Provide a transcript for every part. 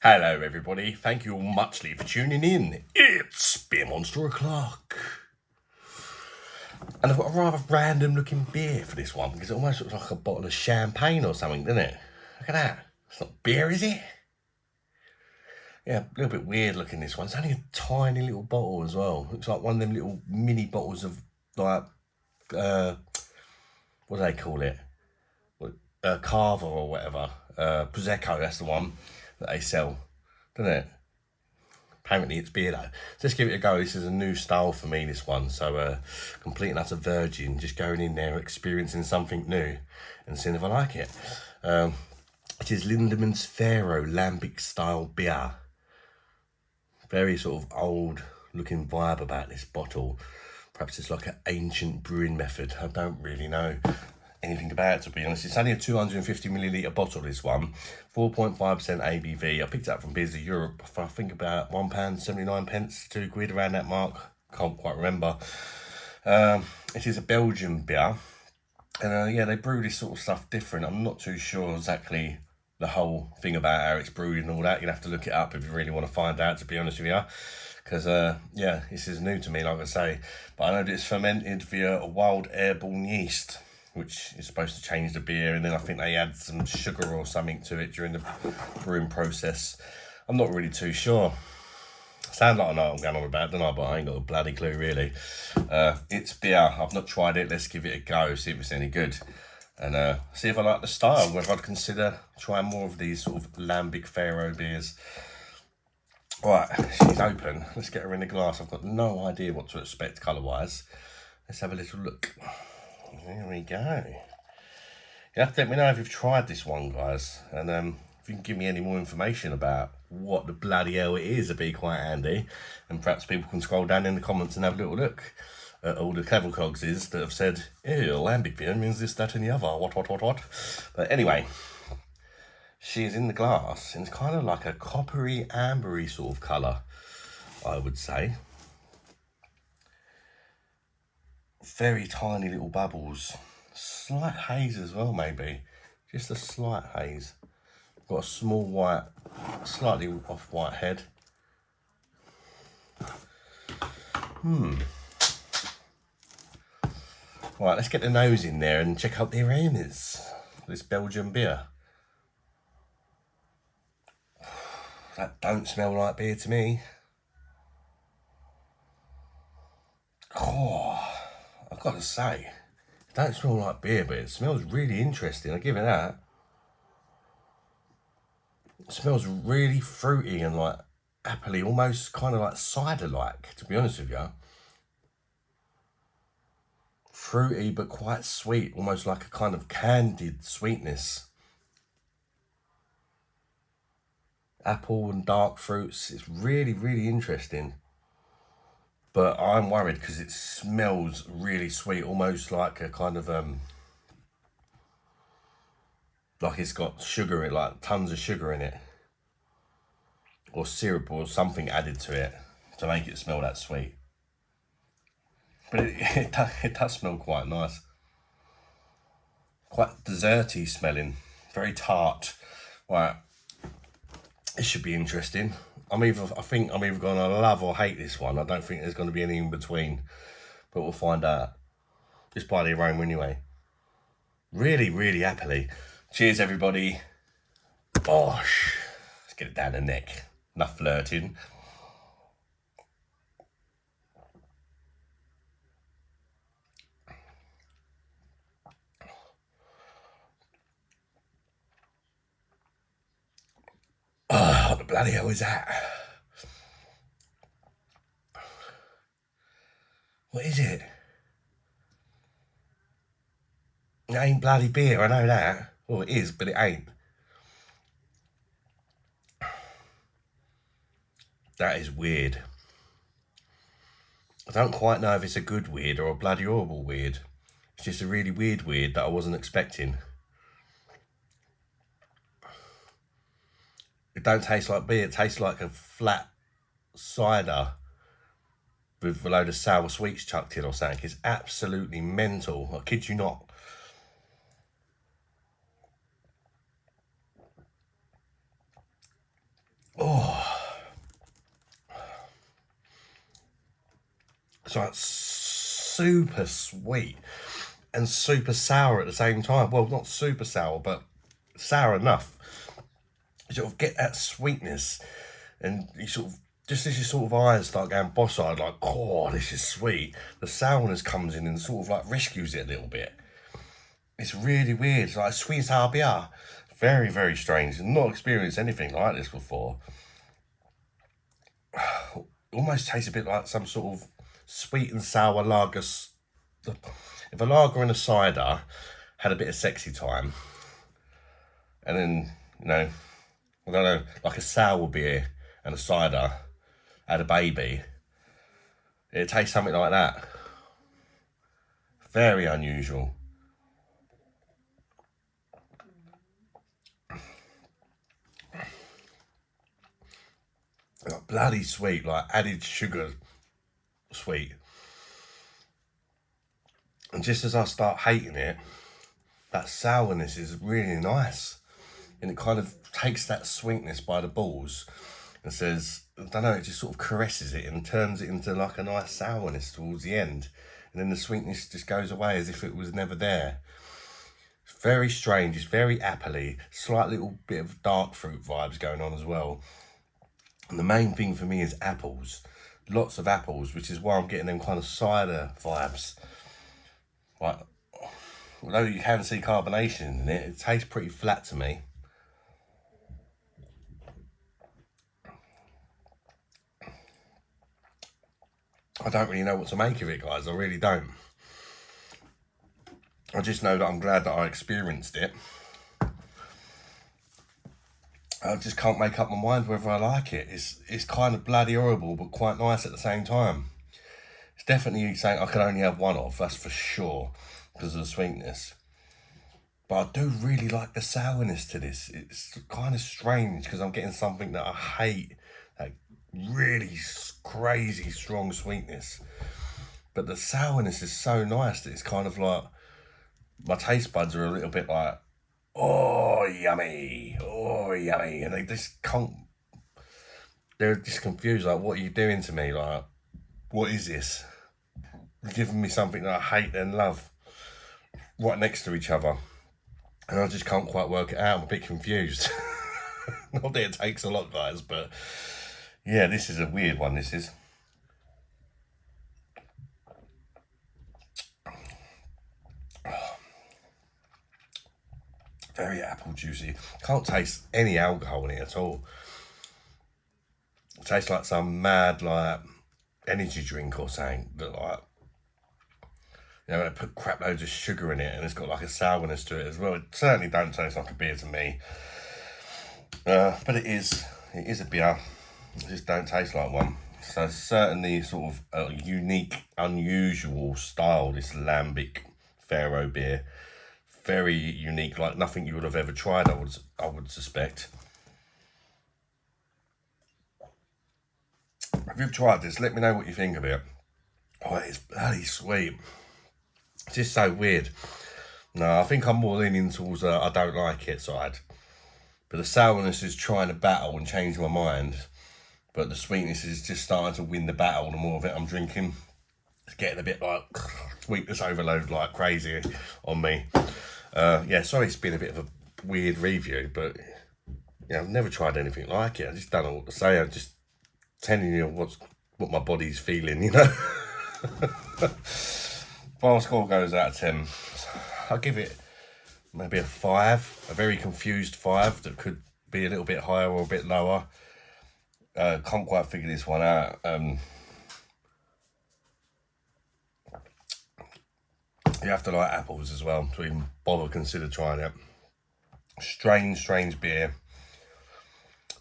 Hello everybody, thank you muchly for tuning in. It's Beer Monster O'Clock. And I've got a rather random looking beer for this one because it almost looks like a bottle of champagne or something, doesn't it? Look at that. It's not beer, is it? Yeah, a little bit weird looking this one. It's only a tiny little bottle as well. Looks like one of them little mini bottles of like, what do they call it? Carver or whatever. Prosecco, that's the one that they sell, doesn't it? Apparently it's beer though. So let's give it a go. This is a new style for me, this one. So complete and utter virgin, just going in there, experiencing something new and seeing if I like it. It is Lindemans Faro lambic style beer. Very sort of old looking vibe about this bottle. Perhaps it's like an ancient brewing method. I don't really know anything about it, to be honest. It's only a 250ml bottle, this one. 4.5% ABV. I picked it up from Beers of Europe for I think about £1.79, £2 around that mark. Can't quite remember. It is a Belgian beer. And yeah, they brew this sort of stuff different. I'm not too sure exactly the whole thing about how it's brewed and all that. You'll have to look it up if you really want to find out, to be honest with you. Because, yeah, this is new to me, like I say. But I know that it's fermented via a wild airborne yeast, which is supposed to change the beer. And then I think they add some sugar or something to it during the brewing process. I'm not really too sure. Sound like I know what I'm going on about, don't I? But I ain't got a bloody clue, really. It's beer. I've not tried it. Let's give it a go, see if it's any good. And see if I like the style, whether I'd consider trying more of these sort of lambic Faro beers. Right, she's open. Let's get her in the glass. I've got no idea what to expect colour-wise. Let's have a little look. There we go. You have to let me know if you've tried this one, guys. And if you can give me any more information about what the bloody hell it is, it'd be quite handy. And perhaps people can scroll down in the comments and have a little look at all the clever cogses that have said, ew, lambic beer means this, that and the other, what. But anyway, she is in the glass and it's kind of like a coppery, ambery sort of colour, I would say. Very tiny little bubbles. Slight haze as well, maybe. Just a slight haze. Got a small white, slightly off-white head. Right, let's get the nose in there and check out the aromas. This Belgian beer. That don't smell like beer to me. Oh, I've got to say, it don't smell like beer, but it smells really interesting. I'll give it that. It smells really fruity and like appley, almost kind of like cider-like, to be honest with you. Fruity but quite sweet, almost like a kind of candied sweetness. Apple and dark fruits. It's really, really interesting. But I'm worried because it smells really sweet, almost like a kind of like it's got sugar in it, like tons of sugar in it, or syrup or something added to it to make it smell that sweet. But it does smell quite nice. Quite desserty smelling, very tart. Right, this should be interesting. I think I'm either going to love or hate this one. I don't think there's going to be any in between, but we'll find out. Just by the aroma anyway. Really, really happily. Cheers, everybody. Bosh. Let's get it down the neck. Enough flirting. Oh, what the bloody hell is that? What is it? It ain't bloody beer, I know that. Well, it is, but it ain't. That is weird. I don't quite know if it's a good weird or a bloody horrible weird. It's just a really weird that I wasn't expecting. It don't taste like beer, it tastes like a flat cider with a load of sour sweets chucked in or something. It's absolutely mental. I kid you not. So it's super sweet and super sour at the same time. Well, not super sour, but sour enough. You sort of get that sweetness, and you sort of, just as your sort of eyes start going boss-eyed, like, oh, this is sweet, the sourness comes in and sort of like rescues it a little bit. It's really weird. It's like sweet and sour beer. Very, very strange. I've not experienced anything like this before. Almost tastes a bit like some sort of sweet and sour lager. If a lager and a cider had a bit of sexy time, and then, you know, I don't know, like a sour beer and a cider had a baby, it tastes something like that. Very unusual. Like bloody sweet, like added sugar sweet. And just as I start hating it, that sourness is really nice. And it kind of takes that sweetness by the balls and says, I don't know, it just sort of caresses it and turns it into like a nice sourness towards the end. And then the sweetness just goes away as if it was never there. It's very strange, it's very appley, slight little bit of dark fruit vibes going on as well. And the main thing for me is apples. Lots of apples, which is why I'm getting them kind of cider vibes. Like, although you can see carbonation in it, it tastes pretty flat to me. I don't really know what to make of it, guys. I really don't. I just know that I'm glad that I experienced it. I just can't make up my mind whether I like it. It's kind of bloody horrible, but quite nice at the same time. It's definitely something I can only have one of, that's for sure, because of the sweetness. But I do really like the sourness to this. It's kind of strange because I'm getting something that I hate, that really crazy strong sweetness. But the sourness is so nice that it's kind of like, my taste buds are a little bit like, oh, yummy, and they just can't, they're just confused, like, what are you doing to me? Like, what is this? You're giving me something that I hate and love right next to each other. And I just can't quite work it out. I'm a bit confused. Not that it takes a lot, guys, but yeah, this is a weird one, this is. Very apple juicy. Can't taste any alcohol in it at all. It tastes like some mad, like, energy drink or something that, like, you know, they put crap loads of sugar in it and it's got like a sourness to it as well. It certainly don't taste like a beer to me. But it is a beer. It just don't taste like one. So certainly sort of a unique, unusual style, this lambic Faro beer. Very unique, like nothing you would have ever tried, I would suspect. If you've tried this, let me know what you think of it. Oh, it's bloody sweet. It's just so weird. No, I think I'm more leaning towards I don't like it side. But the sourness is trying to battle and change my mind. But the sweetness is just starting to win the battle the more of it I'm drinking. It's getting a bit like sweetness overload like crazy on me. Yeah, sorry it's been a bit of a weird review, but yeah, I've never tried anything like it. I just don't know what to say. I'm just telling you what my body's feeling, you know. Final score goes out of 10. I'll give it maybe a 5, a very confused 5 that could be a little bit higher or a bit lower. Can't quite figure this one out. You have to like apples as well to even bother consider trying it. Strange beer,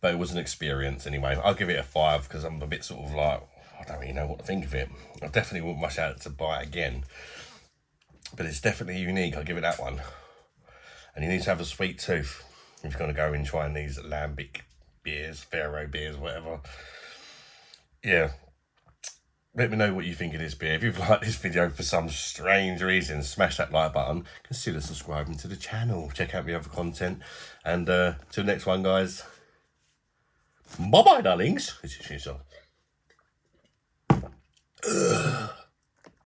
but it was an experience anyway. I'll give it a 5 because I'm a bit sort of like, I don't really know what to think of it. I definitely wouldn't rush out to buy it again, but it's definitely unique. I'll give it that one. And you need to have a sweet tooth if you're going to go in trying these lambic beers, Faro beers, whatever. Yeah. Let me know what you think of this beer. If you've liked this video for some strange reason, smash that like button. Consider subscribing to the channel. Check out my other content. And till next one, guys. Bye-bye, darlings.